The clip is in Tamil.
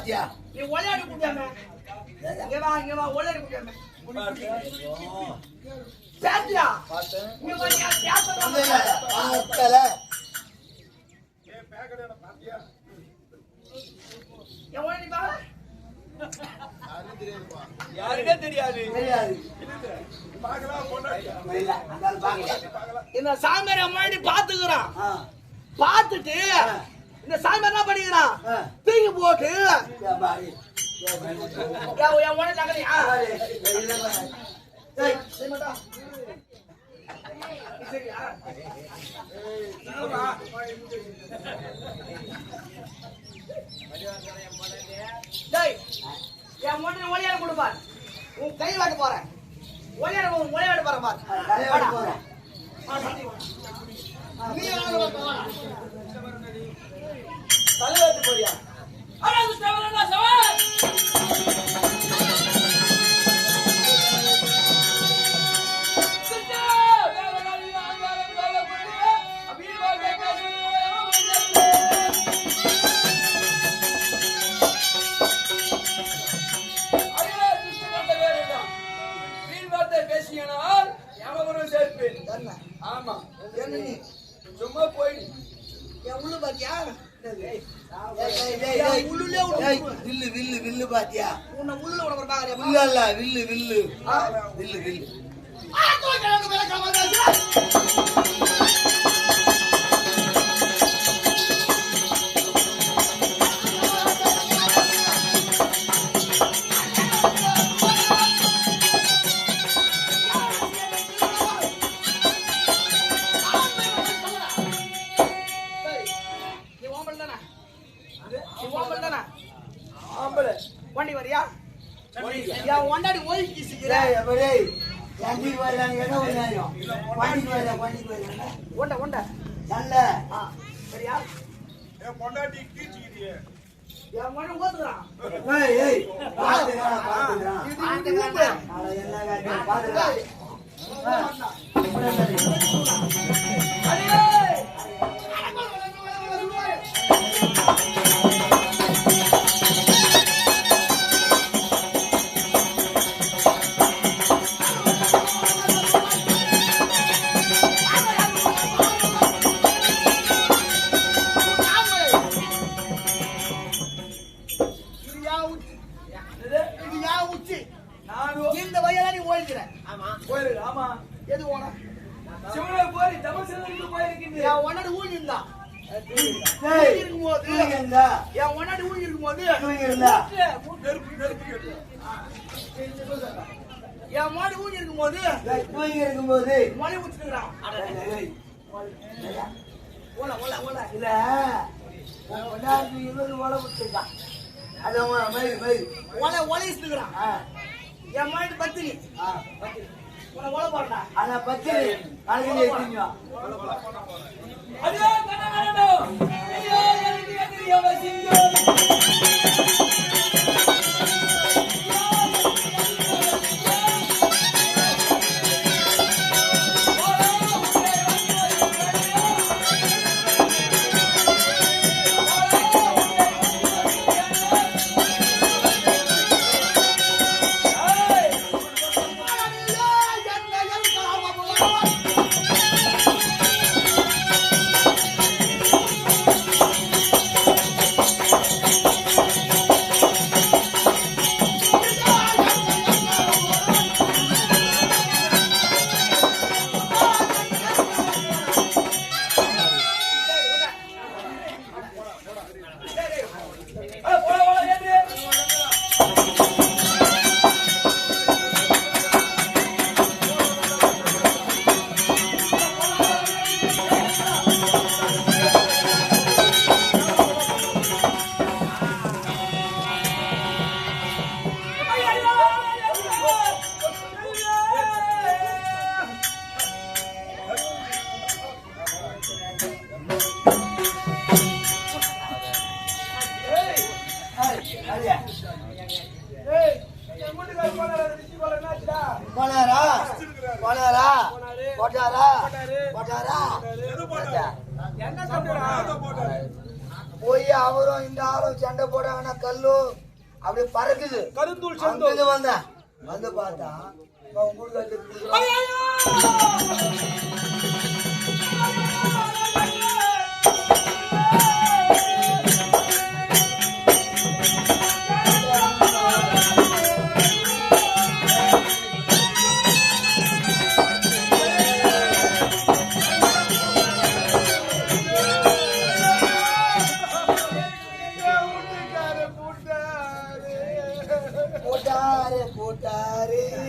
பாத்தியா நீ ஒளையாடி குடியாம இங்க வா ஒளையாடி குடியாம பேசியா பார்த்தேன் இங்க வரியா பேசலாம் பார்த்தல ஏ பேக்கடல பாத்தியா எவன நீ பாரு யாருக்கே தெரியாது தெரியாது பாக்கலாம் பொண்டாட்டியா இல்ல அந்த பாக்கல இந்த சாமியார் முன்னாடி பாத்துக்கிறான் பாத்துட்டு இந்த சாமியார் என்ன பண்ணிக்கிறான் தூக்கி போட்டு பாடி என் உடனே தகலையா என் உடனே ஒளியாட கொடுப்பார் உன் கை வாட்ட போறேன் ஒளியாட போறேன் பாரு தலைவத்து போறியா பேசியனால் எவரும் சேர்ப்பேன். ஆமா என்ன நீ சும்மா போய் என் உள்ள பாத்தியா வில்லு வில்லு வில்லு பாத்தியா உன்னை உள்ள உடம்பு பாக்குறியா வில்லு அல்ல வில்லு வில்லு வில்லு வில்லு ஆம்பளை வண்டி வரியா என் ஒண்டாடி ஓய்க்கு ஒண்ட ஒண்ட சரியா ஏ பொண்டாட்டி கீச்சிக்கிறியே என் மண்ணு ஓத்துறான் இந்த வயலா நீ ஓடிக்கிறேன் கோயில் ஆமா எது ஓன சிவனை போய் தமசனுக்கு போயிருக்கின்ற என் ஒன்னாடி ஊழி இருந்தா இருக்கும்போது என் ஒன்னாடி ஊழி இருக்கும்போது நெருப்பு கேட்டு என் மாடி ஊழி இருக்கும்போது இருக்கும்போது மழை ஊத்துக்கிறான் ஓல ஓல ஓல இல்ல இவரு ஓலை விட்டுருக்கான் அது மயில் மயில் ஓல ஓலைச்சுக்கிறான் என் மாடி பத்தினி உன ஓல போடுறா ஆனா பத்து நாளைக்கு எடுத்துங்க அதே கனகனோ ஐயோ எனக்கு எதிரிய வசிங்கோ போய் அவரும் இந்த ஆளும் சண்டை போடாங்கன்னா கல்லும் அப்படியே பறக்குது. கருந்தூள் அங்கிருந்து வந்தேன். வந்து பார்த்தா உங்களுக்கு போட்டாரு